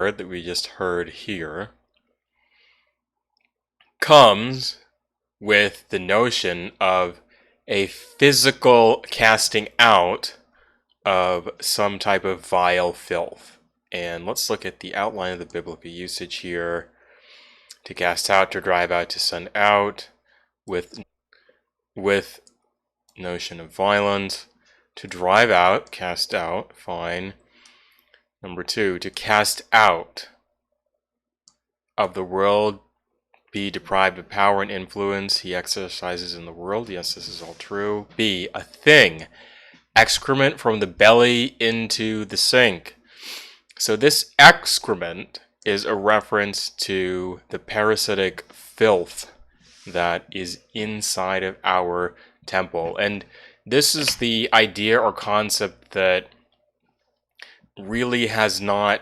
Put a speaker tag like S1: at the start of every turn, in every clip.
S1: that we just heard here comes with the notion of a physical casting out of some type of vile filth. And let's look at the outline of the biblical usage here. To cast out, to drive out, to send out, with notion of violence. To drive out, cast out, fine. Number 2, to cast out of the world, be deprived of power and influence he exercises in the world. Yes, this is all true. B, a thing, excrement from the belly into the sink. So this excrement is a reference to the parasitic filth that is inside of our temple. And this is the idea or concept that really has not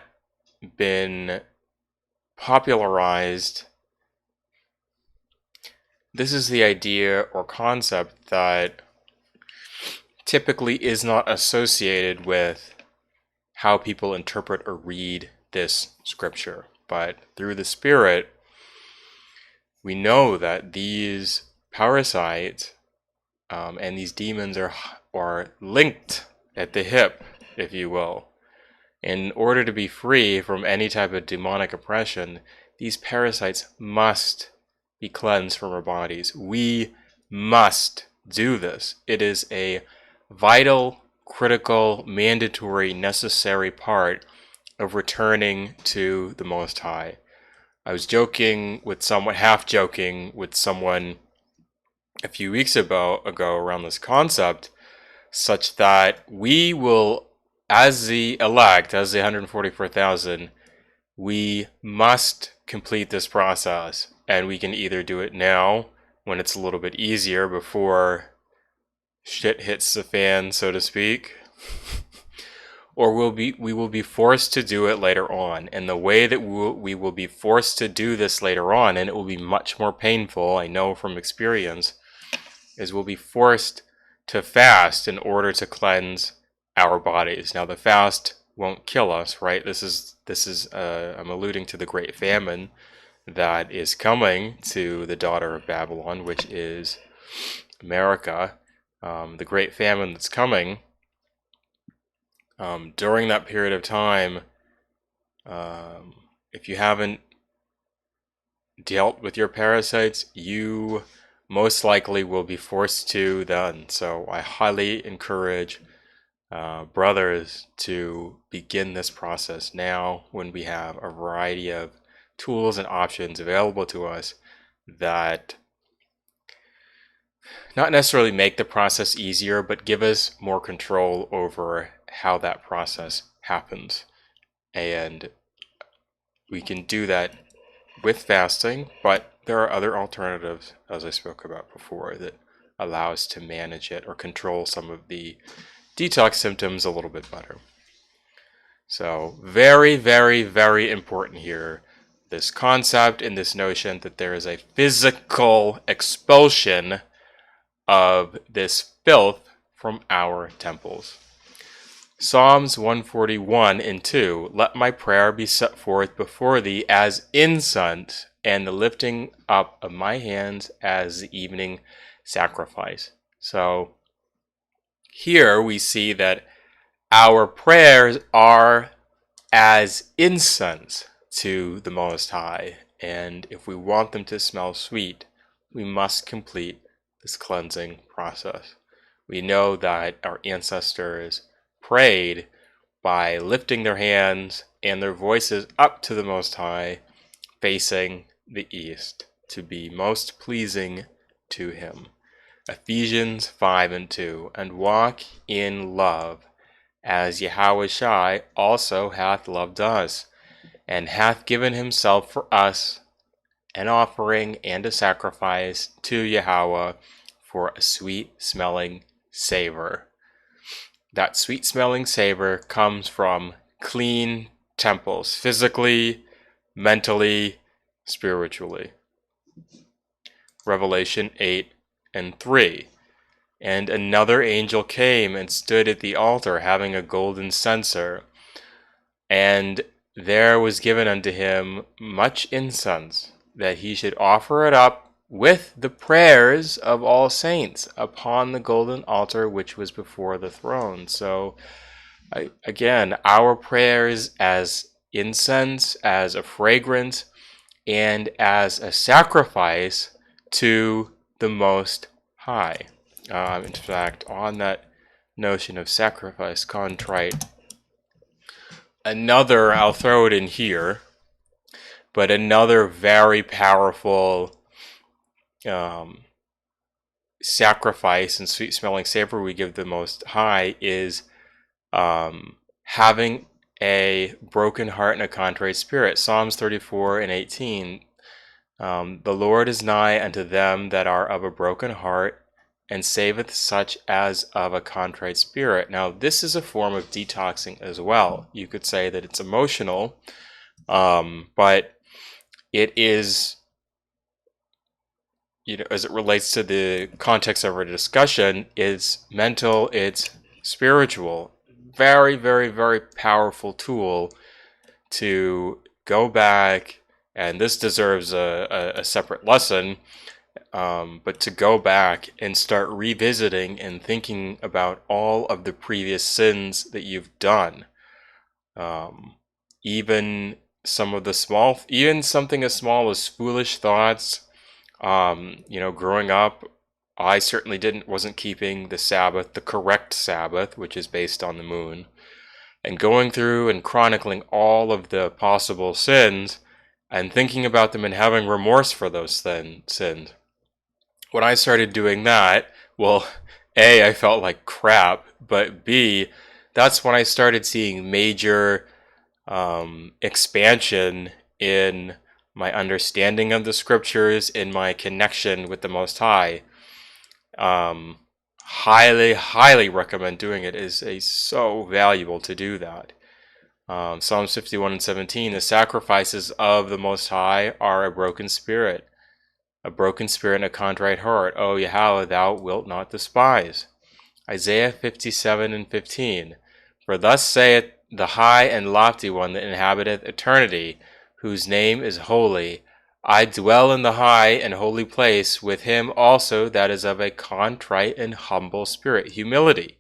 S1: been popularized. This is the idea or concept that typically is not associated with how people interpret or read this scripture. But through the Spirit, we know that these parasites and these demons are linked at the hip, if you will. In order to be free from any type of demonic oppression, these parasites must be cleansed from our bodies. We must do this. It is a vital, critical, mandatory, necessary part of returning to the Most High. I was joking with someone, half joking with someone a few weeks ago around this concept, such that we will, as the elect, as the 144,000, we must complete this process. And we can either do it now, when it's a little bit easier, before shit hits the fan, so to speak, or we will be forced to do it later on. And the way that we will be forced to do this later on, and it will be much more painful, I know from experience, is we'll be forced to fast in order to cleanse our bodies. Now, the fast won't kill us, right? This is I'm alluding to the great famine that is coming to the daughter of Babylon, which is America. The great famine that's coming. During that period of time, if you haven't dealt with your parasites, you most likely will be forced to then. So I highly encourage brothers to begin this process now, when we have a variety of tools and options available to us that not necessarily make the process easier, but give us more control over how that process happens. And we can do that with fasting, but there are other alternatives, as I spoke about before, that allow us to manage it or control some of the detox symptoms a little bit better. So very, very, very important here, this concept and this notion that there is a physical expulsion of this filth from our temples. Psalms 141 and 2, let my prayer be set forth before thee as incense, and the lifting up of my hands as the evening sacrifice. So here we see that our prayers are as incense to the Most High, and if we want them to smell sweet, we must complete this cleansing process. We know that our ancestors prayed by lifting their hands and their voices up to the Most High, facing the east, to be most pleasing to Him. Ephesians 5 and 2, and walk in love, as Yahawashi also hath loved us, and hath given himself for us, an offering and a sacrifice to Yahawah for a sweet-smelling savor. That sweet-smelling savor comes from clean temples, physically, mentally, spiritually. Revelation 8 and 3. And another angel came and stood at the altar, having a golden censer. And there was given unto him much incense, that he should offer it up with the prayers of all saints upon the golden altar which was before the throne. So, again, our prayers as incense, as a fragrance, and as a sacrifice to the Most High. In fact, on that notion of sacrifice, contrite, I'll throw it in here, but another very powerful sacrifice and sweet smelling savor we give the Most High is having a broken heart and a contrite spirit. Psalms 34 and 18. The Lord is nigh unto them that are of a broken heart, and saveth such as of a contrite spirit. Now, this is a form of detoxing as well. You could say that it's emotional, but it is, as it relates to the context of our discussion, it's mental, it's spiritual. Very, very, very powerful tool to go back, and this deserves a separate lesson, but to go back and start revisiting and thinking about all of the previous sins that you've done. Even something as small as foolish thoughts. Growing up, I certainly wasn't keeping the Sabbath, the correct Sabbath, which is based on the moon, and going through and chronicling all of the possible sins and thinking about them and having remorse for those sins. When I started doing that, well, A, I felt like crap, but B, that's when I started seeing major expansion in my understanding of the scriptures, in my connection with the Most High. Highly, highly recommend doing it. It is so valuable to do that. Psalms 51 and 17, the sacrifices of the Most High are a broken spirit and a contrite heart. O Yahawah, thou wilt not despise. Isaiah 57 and 15, for thus saith the high and lofty one that inhabiteth eternity, whose name is holy. I dwell in the high and holy place with him also that is of a contrite and humble spirit. Humility.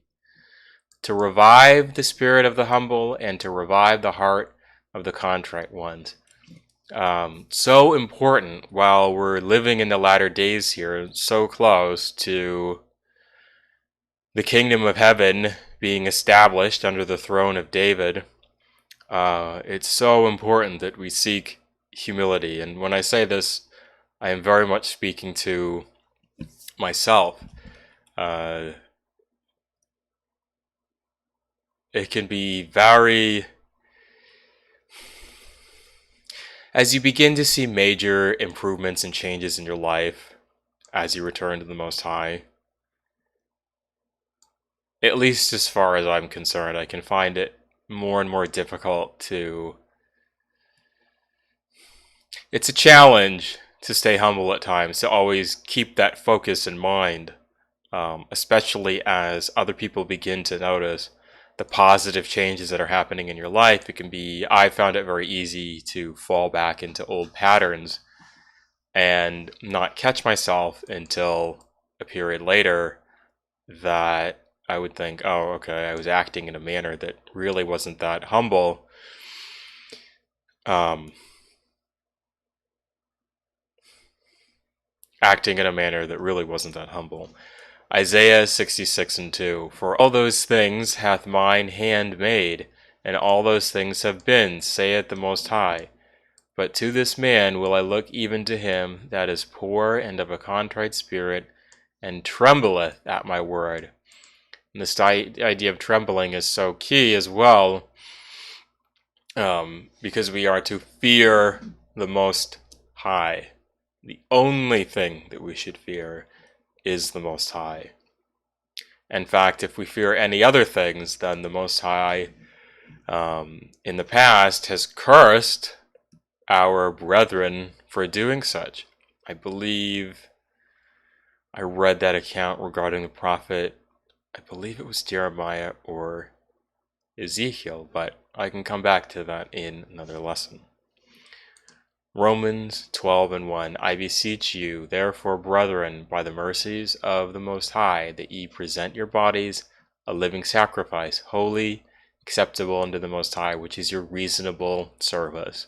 S1: To revive the spirit of the humble and to revive the heart of the contrite ones. So important while we're living in the latter days here, so close to the kingdom of heaven being established under the throne of David. It's so important that we seek humility. And when I say this, I am very much speaking to myself. It can be very... As you begin to see major improvements and changes in your life, as you return to the Most High, at least as far as I'm concerned, I can find it more and more difficult to... It's a challenge to stay humble at times, to always keep that focus in mind, especially as other people begin to notice the positive changes that are happening in your life. I found it very easy to fall back into old patterns and not catch myself until a period later that I would think, oh, okay, I was acting in a manner that really wasn't that humble. Isaiah 66 and 2, for all those things hath mine hand made, and all those things have been, saith the Most High. But to this man will I look, even to him that is poor and of a contrite spirit, and trembleth at my word. And this idea of trembling is so key as well, because we are to fear the Most High. The only thing that we should fear is the Most High. In fact, if we fear any other things, then the Most High in the past has cursed our brethren for doing such. I believe I read that account regarding the prophet. I believe it was Jeremiah or Ezekiel, but I can come back to that in another lesson. Romans 12:1 I beseech you, therefore, brethren, by the mercies of the Most High, that ye present your bodies a living sacrifice, holy, acceptable unto the Most High, which is your reasonable service.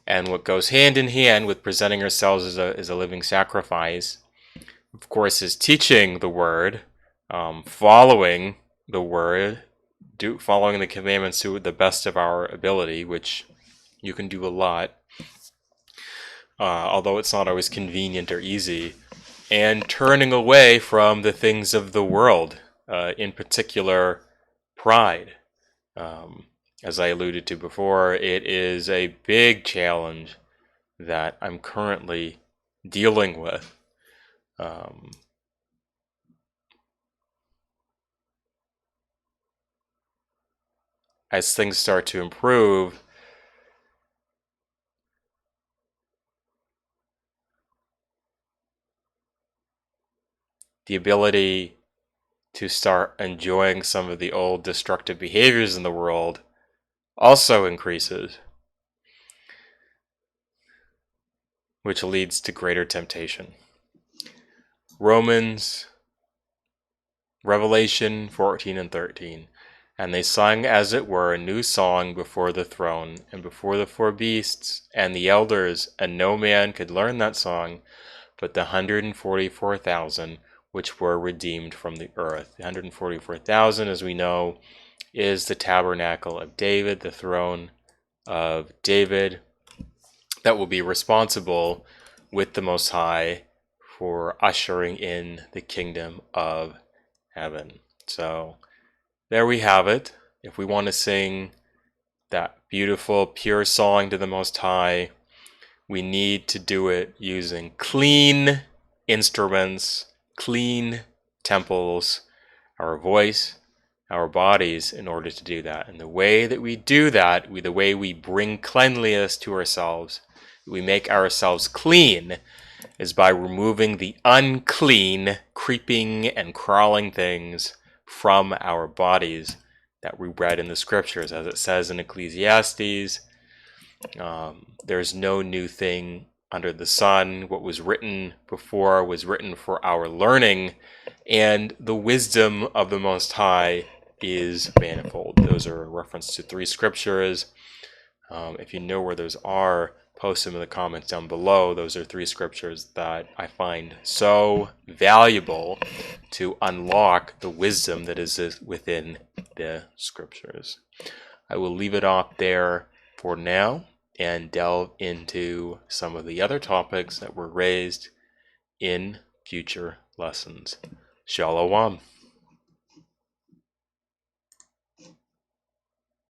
S1: And what goes hand in hand with presenting ourselves as a living sacrifice, of course, is teaching the Word, following the Word, following the commandments to the best of our ability, which you can do a lot, although it's not always convenient or easy, and turning away from the things of the world, in particular, pride. As I alluded to before, it is a big challenge that I'm currently dealing with. As things start to improve, the ability to start enjoying some of the old destructive behaviors in the world also increases, which leads to greater temptation. Revelation 14:13. And they sung as it were a new song before the throne, and before the four beasts, and the elders, and no man could learn that song, but the 144,000 which were redeemed from the earth. The 144,000, as we know, is the tabernacle of David, the throne of David, that will be responsible with the Most High for ushering in the kingdom of heaven. So there we have it. If we want to sing that beautiful, pure song to the Most High, we need to do it using clean instruments, clean temples, our voice, our bodies, in order to do that. And the way that we do that, the way we bring cleanliness to ourselves, we make ourselves clean, is by removing the unclean, creeping and crawling things from our bodies that we read in the scriptures. As it says in Ecclesiastes, there's no new thing under the sun. What was written before was written for our learning, and the wisdom of the Most High is manifold. Those are a reference to 3 scriptures. If you know where those are, post them in the comments down below. Those are 3 scriptures that I find so valuable to unlock the wisdom that is within the scriptures. I will leave it off there for now and delve into some of the other topics that were raised in future lessons. Shalom.